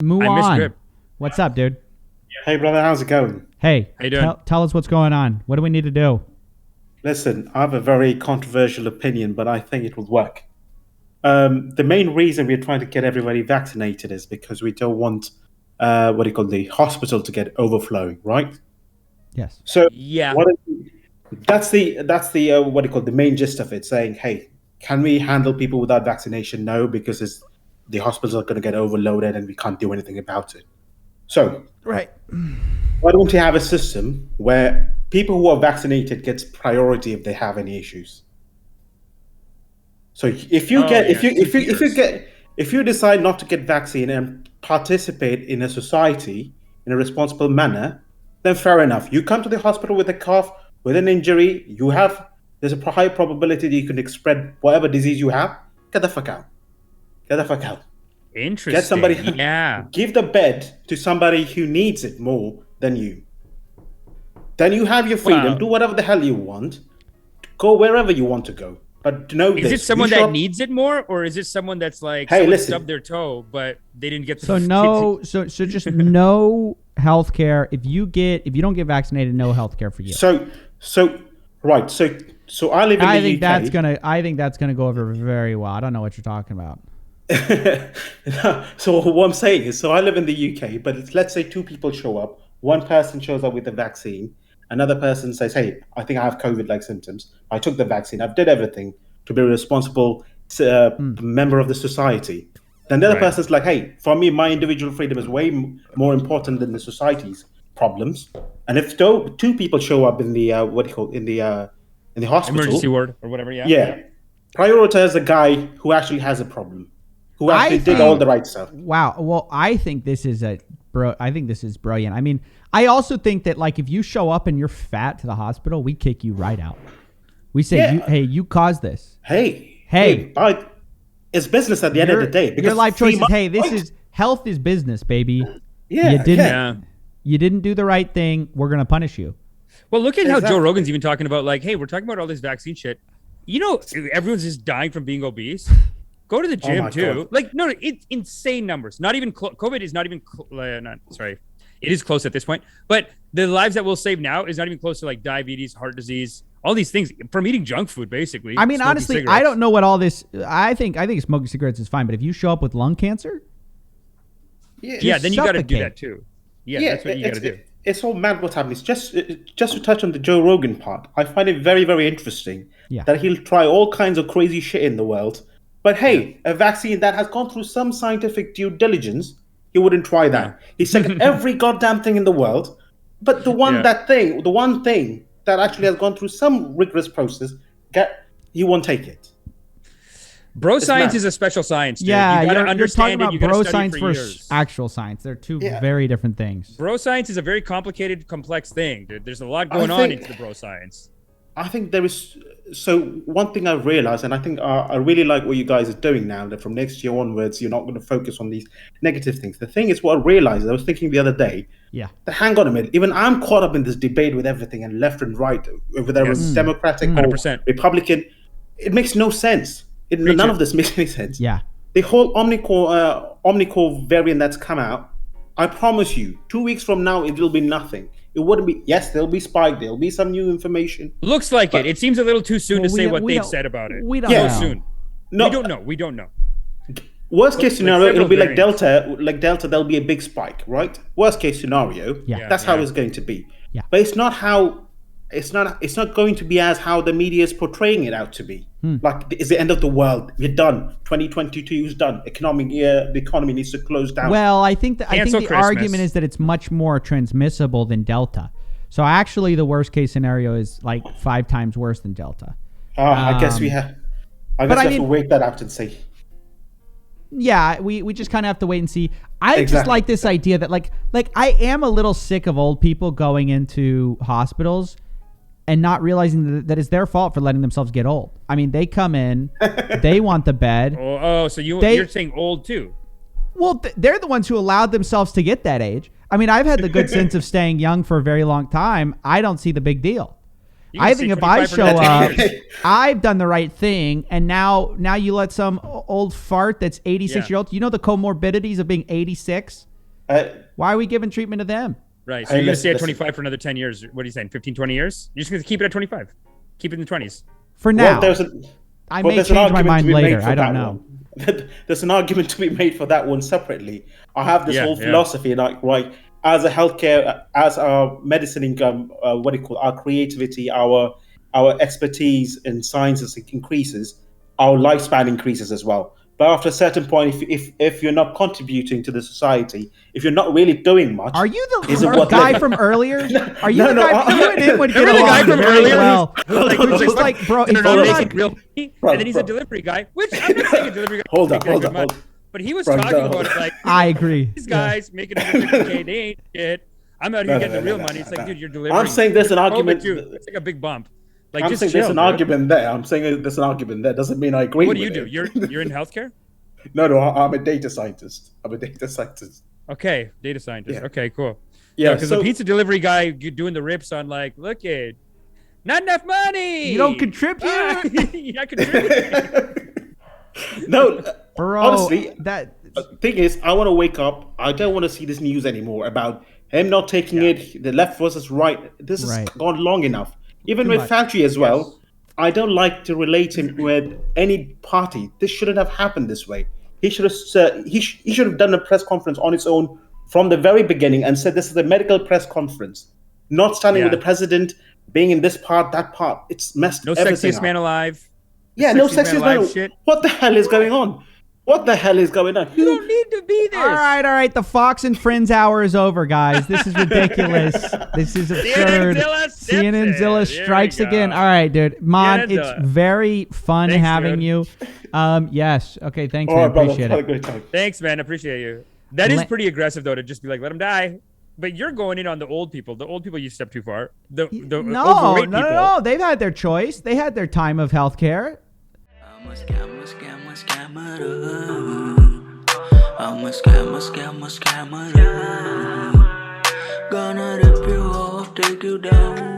Move I missed on. Grip. What's up, dude? Hey, brother, how's it going? Hey, How you doing? tell us what's going on. What do we need to do? Listen, I have a very controversial opinion, but I think it will work. The main reason we're trying to get everybody vaccinated is because we don't want the hospital to get overflowing, right? Yes. So Yeah. that's the main gist of it, saying, hey, can we handle people without vaccination? No, because the hospitals are going to get overloaded and we can't do anything about it. So Right. why don't we have a system where people who are vaccinated gets priority if they have any issues? So if you decide not to get vaccine and participate in a society in a responsible manner, then fair enough. You come to the hospital with a cough, with an injury, there's a high probability that you can spread whatever disease you have. Get the fuck out. Get the fuck out. Interesting. Get somebody. Yeah. Give the bed to somebody who needs it more than you. Then you have your freedom. Wow. Do whatever the hell you want. Go wherever you want to go. But know Is this. it someone that needs it more, or is it someone that's like, Hey, someone listen. stubbed their toe, but they didn't get the So just no health care. If you don't get vaccinated, no health care for you. So I live in I the think UK. I think that's gonna go over very well. I don't know what you're talking about. So what I'm saying is, I live in the UK, but let's say two people show up. One person shows up with the vaccine. Another person says, "Hey, I think I have COVID-like symptoms. I took the vaccine. I've did everything to be a responsible member of the society." Then the other Right. person's like, "Hey, for me, my individual freedom is way more important than the society's problems." And if two people show up in the in the hospital, emergency ward or whatever. Yeah. yeah, prioritize the guy who actually has a problem, who actually did all the right stuff. Wow. Well, I think this is brilliant. I mean, I also think that like if you show up and you're fat to the hospital, we kick you right out. We say, Yeah. you caused this. Hey, but it's business at the end of the day. Your life 3 choices. months- Hey, this is health is business, baby. Yeah, you didn't. Yeah. You didn't do the right thing. We're gonna punish you. Well, look at how Joe Exactly. Rogan's even talking about, like, hey, we're talking about all this vaccine shit. You know, everyone's just dying from being obese. Go to the gym my too. God. Like, no, it's insane numbers. Not even COVID is not even. Sorry, it is close at this point. But the lives that we'll save now is not even close to like diabetes, heart disease, all these things from eating junk food, basically. I mean, smoking honestly, cigarettes. I don't know what all this. I think smoking cigarettes is fine, but if you show up with lung cancer, Yeah, then you got to do suffocate. that too. Yeah, that's what you got to do. It's all mad what's happening. It's just to touch on the Joe Rogan part, I find it very, very interesting Yeah. that he'll try all kinds of crazy shit in the world. But hey, a vaccine that has gone through some scientific due diligence, he wouldn't try that. He said every goddamn thing in the world, but the one thing that actually has gone through some rigorous process, he won't take it. Bro science mad. is a special science, dude. yeah, you got to you're talking understand about it. You got bro to study science it for versus years. actual science. They're two Yeah. very different things. Bro science is a very complicated, complex thing, dude. There's a lot going on think- into the bro science. I think there is. So one thing I've realized, and I think I really like what you guys are doing now, that from next year onwards, you're not going to focus on these negative things. The thing is, what I realized, I was thinking the other day, Yeah. that hang on a minute, even I'm caught up in this debate with everything and left and right, whether it was Democratic or 100%. Republican. It makes no sense. None of this makes any sense. Yeah. The whole Omicron variant that's come out, I promise you, 2 weeks from now, it will be nothing. It wouldn't be. Yes, there'll be spike. There'll be some new information. Looks like it. It seems a little too soon to say what we they've don't- said about it. we don't So know. soon. No, We don't know. We don't know. Worst case scenario, several it'll be like variants. Delta. Like Delta, there'll be a big spike, right? Worst case scenario, Yeah. that's how Yeah. it's going to be. Yeah. But it's not how. It's not going to be as how the media is portraying it out to be. Like it's the end of the world. We're done. 2022 is done. The economy needs to close down. Well, I think the Cancel Christmas. argument is that it's much more transmissible than Delta. So actually, the worst case scenario is like 5 times worse than Delta. I guess we have. I guess I we have to mean- wait that out and see. Yeah, we just kind of have to wait and see. I just Exactly. like this idea that like I am a little sick of old people going into hospitals and not realizing that it's their fault for letting themselves get old. I mean, they come in, they want the bed. So They- you're saying old too? Well, they're the ones who allowed themselves to get that age. I mean, I've had the good sense of staying young for a very long time. I don't see the big deal. You can I stay think if I 25 for show 10 up, years. I've done the right thing, and now you let some old fart that's 86 Yeah. year old. You know the comorbidities of being 86. Why are we giving treatment to them? Right. So you're going to stay at 25 for another 10 years. What are you saying? 15, 20 years? You're just going to keep it at 25. Keep it in the 20s. For now. Well, I may change my mind later. I don't know. There's an argument to be made for that one separately. I have this whole philosophy, like, right, as a healthcare, as our medicine income, our creativity, our expertise in sciences increases, our lifespan increases as well. But after a certain point, if you're not contributing to the society, if you're not really doing much, are you the guy from earlier? Are you the guy? You and him would get the guy from earlier? Well. Just like, bro, making real money, and then he's a delivery guy. Which I'm not saying a delivery guy. Hold on. But he was talking about it like, I agree. These guys making $150K, they ain't shit. I'm out here getting the real money. It's like, dude, you're delivering. I'm saying there's an argument. It's like a big bump. Like, I'm saying there's an argument there. I'm saying there's an argument there. Doesn't mean I agree. What do you do? You're in healthcare? No, I'm a data scientist. Okay, data scientist. Yeah. Okay, cool. Yeah, because the pizza delivery guy doing the rips on like, look it, not enough money. You don't contribute. You're not contributing. No, bro. Honestly, the thing is, I want to wake up. I don't want to see this news anymore about him not taking it. The left versus right. This has gone long enough. Even with Fauci as well, I don't like to relate him with any party. This shouldn't have happened this way. He should have he should have done a press conference on its own from the very beginning and said this is a medical press conference, not standing with the president, being in this part, that part. It's messed everything up. Sexiest man alive. Yeah, no sexiest man alive. Shit. What the hell is going on? What the hell is going on? You don't need to be there. All right. The Fox and Friends hour is over, guys. This is ridiculous. This is absurd. CNN-zilla strikes again. All right, dude. Mon, it's very fun having you. Yes. Okay, thanks, man. Appreciate it. Thanks, man. Appreciate you. That is pretty aggressive, though, to just be like, let him die. But you're going in on the old people. The old people, you step too far. The overweight people. No. They've had their choice. They had their time of healthcare. I'm a scammer. Gonna rip you off, take you down.